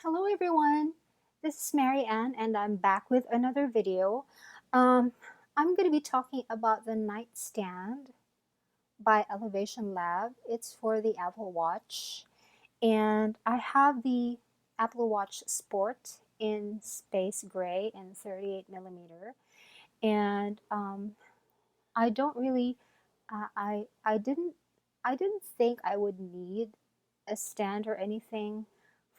Hello everyone, this is Mary Ann and I'm back with another video. Um, I'm going to be talking about the nightstand by Elevation Lab. It's for the Apple Watch and I have the Apple Watch Sport in space gray and 38 millimeter, and I don't really I didn't think I would need a stand or anything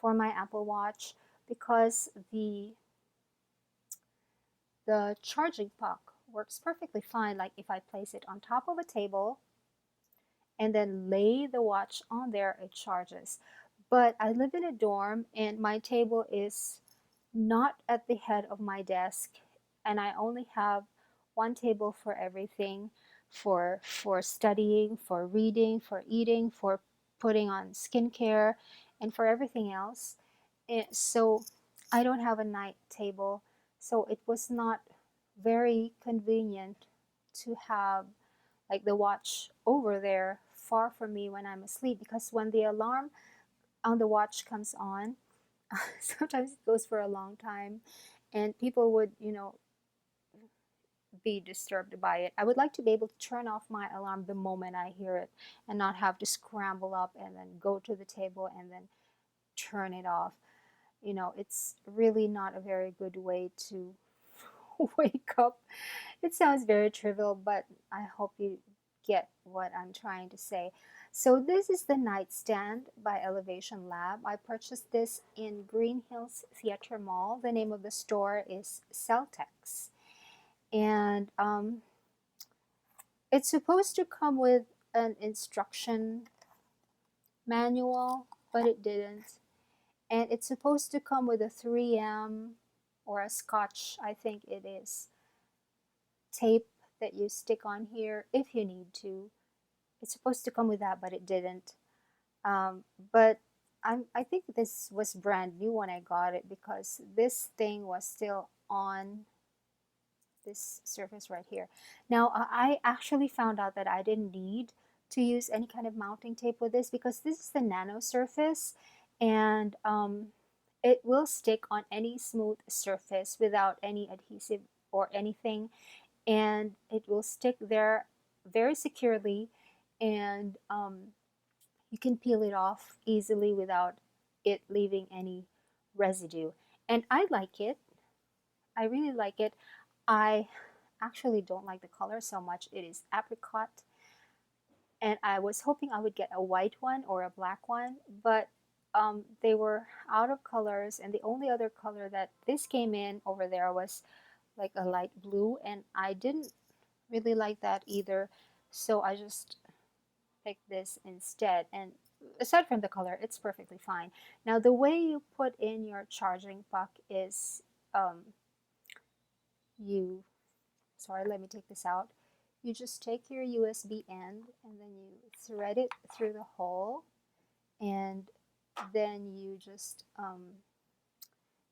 for my Apple Watch because the charging puck works perfectly fine. Like if I place it on top of a table and then lay the watch on there, it charges. But I live in a dorm and my table is not at the head of my desk, and I only have one table for everything, for studying, for reading, for eating, for putting on skincare, and for everything else. And so I don't have a night table, so it was not very convenient to have like the watch over there far from me when I'm asleep, because when the alarm on the watch comes on, sometimes it goes for a long time and people would, be disturbed by it. I would like to be able to turn off my alarm the moment I hear it and not have to scramble up and then go to the table and then turn it off. It's really not a very good way to wake up. It sounds very trivial, but I hope you get what I'm trying to say. So this is the nightstand by Elevation Lab. I purchased this in Green Hills Theater Mall. The name of the store is Celtex. And it's supposed to come with an instruction manual, but it didn't. And it's supposed to come with a 3M or a scotch, I think it is, tape that you stick on here if you need to. It's supposed to come with that, but it didn't. But I think this was brand new when I got it, because this thing was still on this surface right here. Now, I actually found out that I didn't need to use any kind of mounting tape with this, because this is the nano surface, and it will stick on any smooth surface without any adhesive or anything, and it will stick there very securely, and you can peel it off easily without it leaving any residue. And I like it. I really like it. I actually don't like the color so much. It is apricot, and I was hoping I would get a white one or a black one, but they were out of colors, and the only other color that this came in over there was like a light blue, and I didn't really like that either, so I just picked this instead. And aside from the color, it's perfectly fine. Now, the way you put in your charging puck is um, you sorry, let me take this out. You just take your USB end and then you thread it through the hole, and then you just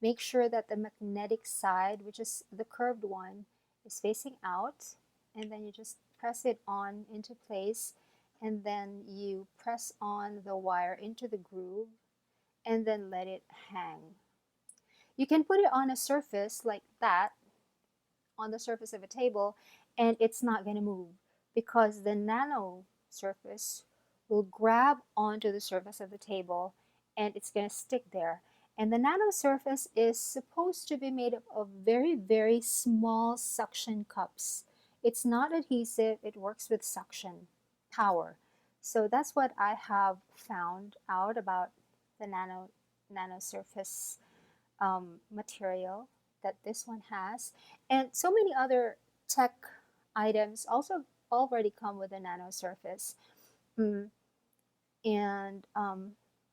make sure that the magnetic side, which is the curved one, is facing out, and then you just press it on into place, and then you press on the wire into the groove and then let it hang. You can put it on a surface like that, on the surface of a table, and it's not going to move, because the nano surface will grab onto the surface of the table and it's going to stick there. And the nano surface is supposed to be made up of very, very small suction cups. It's not adhesive, it works with suction power. So that's what I have found out about the nano surface material that this one has. And so many other tech items also already come with a nano surface. Mm. And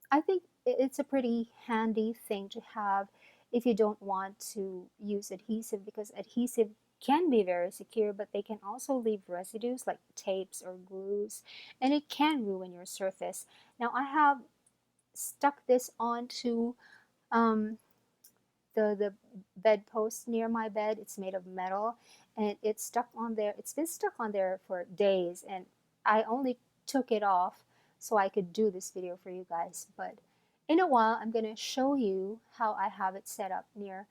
I think it's a pretty handy thing to have if you don't want to use adhesive, because adhesive can be very secure, but they can also leave residues like tapes or glues, and it can ruin your surface. Now, I have stuck this onto um, the bedpost near my bed. It's made of metal, and it's stuck on there. It's been stuck on there for days, and I only took it off so I could do this video for you guys. But In a while, I'm going to show you how I have it set up near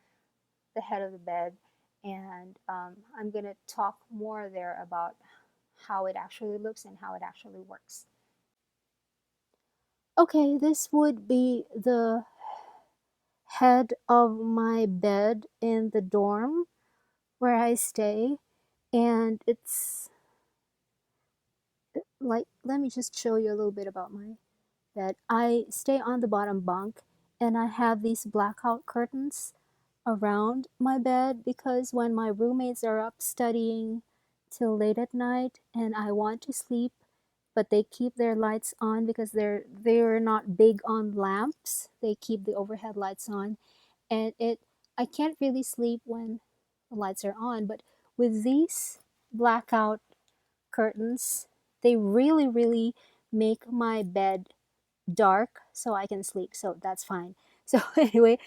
the head of the bed, and I'm going to talk more there about how it actually looks and how it actually works. Okay, this would be the head of my bed in the dorm where I stay, and it's like, let me just show you a little bit about my bed. I stay on the bottom bunk, and I have these blackout curtains around my bed because when my roommates are up studying till late at night and I want to sleep, but they keep their lights on because they're not big on lamps. They keep the overhead lights on, and it I can't really sleep when the lights are on, but with these blackout curtains, they really make my bed dark so I can sleep. So that's fine. So anyway,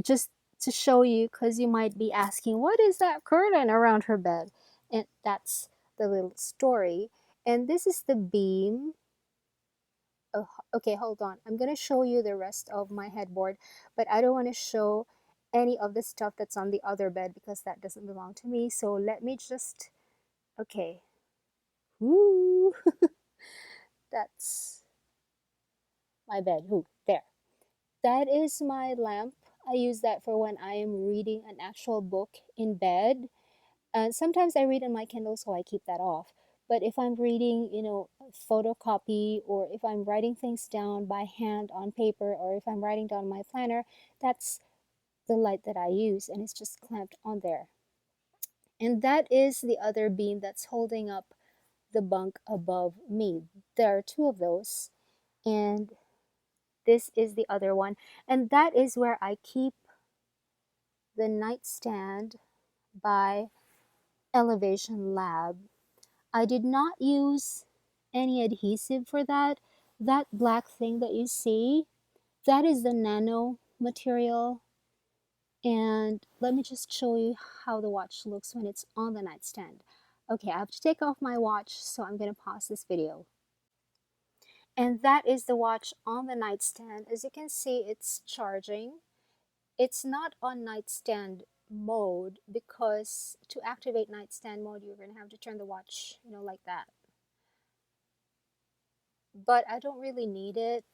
just to show you, because you might be asking, what is that curtain around her bed? And that's the little story. And this is the beam. Oh, okay, hold on. I'm gonna show you the rest of my headboard, but I don't want to show any of the stuff that's on the other bed because that doesn't belong to me. So let me just, okay. Woo! That's my bed. Ooh, there. That is my lamp. I use that for when I am reading an actual book in bed. And sometimes I read on my Kindle, so I keep that off. But if I'm reading, a photocopy, or if I'm writing things down by hand on paper, or if I'm writing down my planner, that's the light that I use, and it's just clamped on there. And that is the other beam that's holding up the bunk above me. There are two of those, and this is the other one. And that is where I keep the nightstand by Elevation Lab. I did not use any adhesive for that. That black thing that you see, that is the nano material. And let me just show you how the watch looks when it's on the nightstand. Okay, I have to take off my watch, so I'm going to pause this video. And that is the watch on the nightstand. As you can see, it's charging. It's not on nightstand mode because to activate nightstand mode, you're going to have to turn the watch, like that. But I don't really need it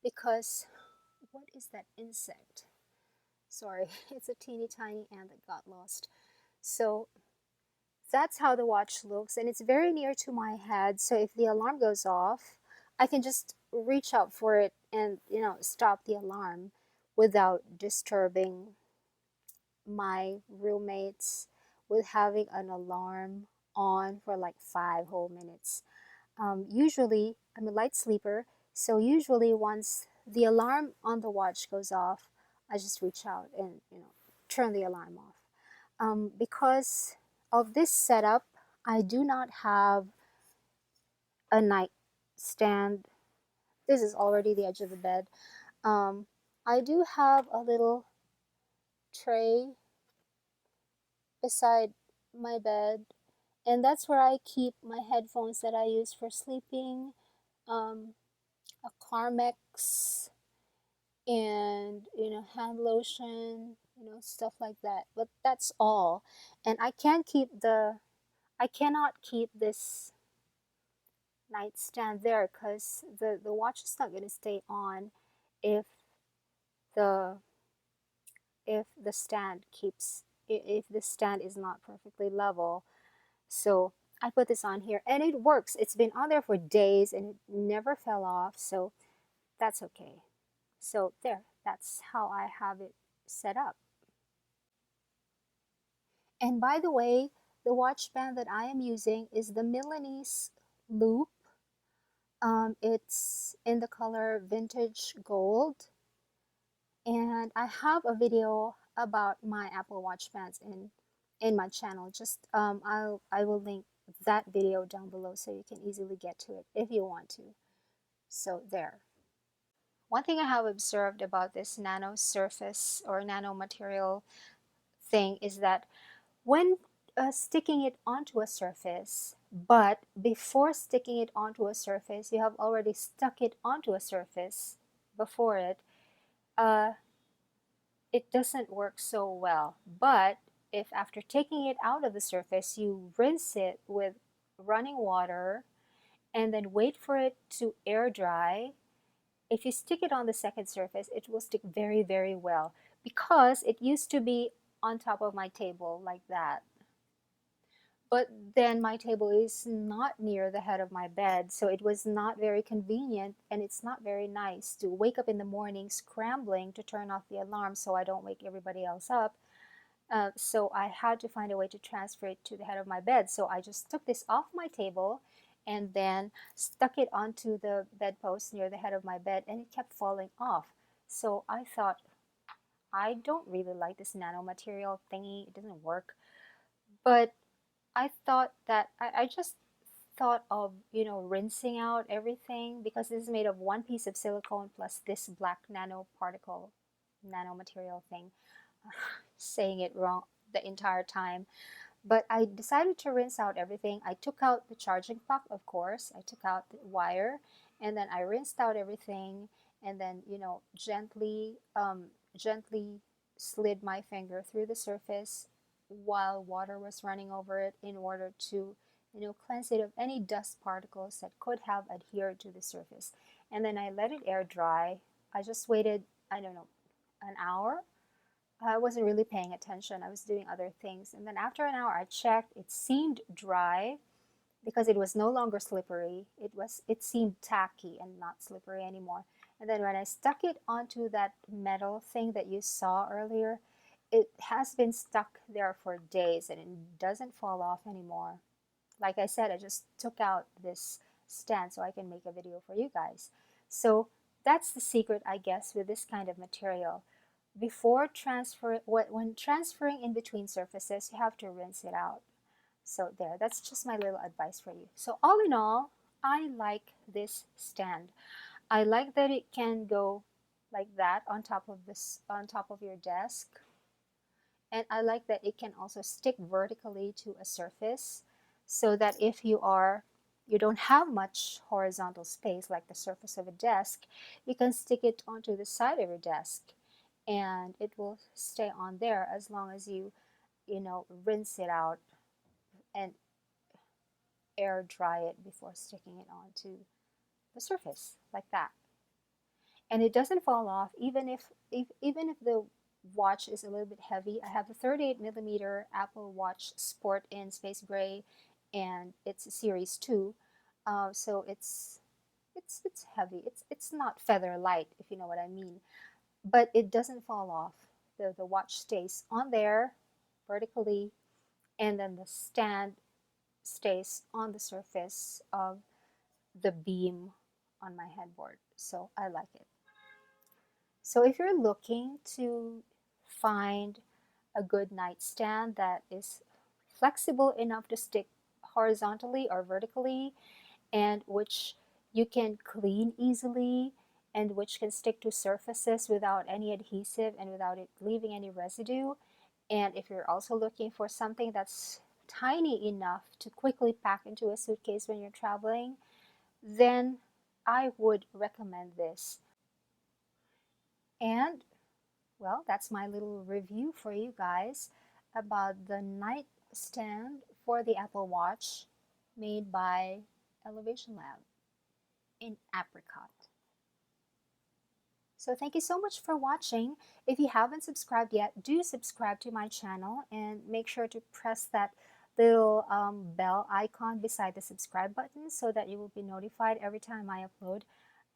because what is that insect? Sorry, it's a teeny tiny ant that got lost. So that's how the watch looks, and it's very near to my head. So if the alarm goes off, I can just reach out for it and, stop the alarm without disturbing my roommates with having an alarm on for like 5 whole minutes. Usually, I'm a light sleeper, so usually once the alarm on the watch goes off, I just reach out and turn the alarm off. Because of this setup, I do not have a nightstand. This is already the edge of the bed. I do have a little tray beside my bed, and that's where I keep my headphones that I use for sleeping, a Carmex, and hand lotion, stuff like that. But that's all. And I cannot keep this nightstand there because the watch is not going to stay on if the if the stand is not perfectly level. So I put this on here and it works. It's been on there for days and it never fell off, so that's okay. So there, that's how I have it set up. And by the way, the watch band that I am using is the Milanese Loop. It's in the color vintage gold, and I have a video about my Apple Watch bands in my channel. Just I will link that video down below so you can easily get to it if you want to. So there. One thing I have observed about this nano surface or nano material thing is that when sticking it onto a surface, but before sticking it onto a surface, you have already stuck it onto a surface before it, uh, it doesn't work so well. But if after taking it out of the surface, you rinse it with running water and then wait for it to air dry, if you stick it on the second surface, it will stick very, very well, because it used to be on top of my table like that. But then my table is not near the head of my bed, so it was not very convenient, and it's not very nice to wake up in the morning scrambling to turn off the alarm so I don't wake everybody else up. So I had to find a way to transfer it to the head of my bed. So I just took this off my table and then stuck it onto the bedpost near the head of my bed, and it kept falling off. So I thought, I don't really like this nanomaterial thingy. It doesn't work. But I thought that I just thought of, rinsing out everything, because this is made of one piece of silicone plus this black nanomaterial thing. Saying it wrong the entire time. But I decided to rinse out everything. I took out the charging puck, of course. I took out the wire, and then I rinsed out everything, and then, gently slid my finger through the surface while water was running over it, in order to, cleanse it of any dust particles that could have adhered to the surface. And then I let it air dry. I just waited, I don't know, an hour. I wasn't really paying attention. I was doing other things. And then after an hour, I checked. It seemed dry, because it was no longer slippery. It seemed tacky and not slippery anymore. And then when I stuck it onto that metal thing that you saw earlier, it has been stuck there for days, and it doesn't fall off anymore. Like I said, I just took out this stand so I can make a video for you guys. So that's the secret, I guess, with this kind of material. When transferring in between surfaces, you have to rinse it out. So there, that's just my little advice for you. So all in all, I like this stand. I like that it can go like that on top of your desk. And I like that it can also stick vertically to a surface, so that if you don't have much horizontal space like the surface of a desk, you can stick it onto the side of your desk, and it will stay on there as long as you rinse it out and air dry it before sticking it onto the surface like that. And it doesn't fall off, even if the watch is a little bit heavy. I have the 38 millimeter Apple Watch Sport in space gray, and it's a series 2. So it's heavy. It's not feather light, if you know what I mean. But it doesn't fall off. The watch stays on there vertically, and then the stand stays on the surface of the beam on my headboard. So I like it. So if you're looking to find a good nightstand that is flexible enough to stick horizontally or vertically, and which you can clean easily, and which can stick to surfaces without any adhesive and without it leaving any residue, and if you're also looking for something that's tiny enough to quickly pack into a suitcase when you're traveling, then I would recommend this. And well, that's my little review for you guys about the nightstand for the Apple Watch, made by Elevation Lab in Apricot. So thank you so much for watching. If you haven't subscribed yet, do subscribe to my channel, and make sure to press that little bell icon beside the subscribe button, so that you will be notified every time I upload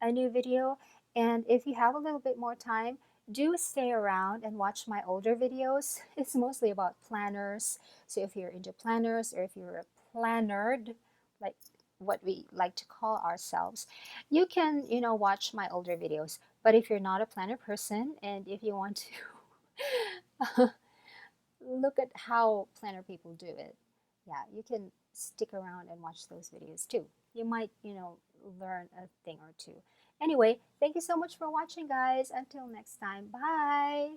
a new video. And if you have a little bit more time, do stay around and watch my older videos. It's mostly about planners. So if you're into planners, or if you're a plannered, like what we like to call ourselves, you can, watch my older videos. But if you're not a planner person, and if you want to look at how planner people do it, yeah, you can stick around and watch those videos too. You might, learn a thing or two. Anyway, thank you so much for watching, guys. Until next time, bye.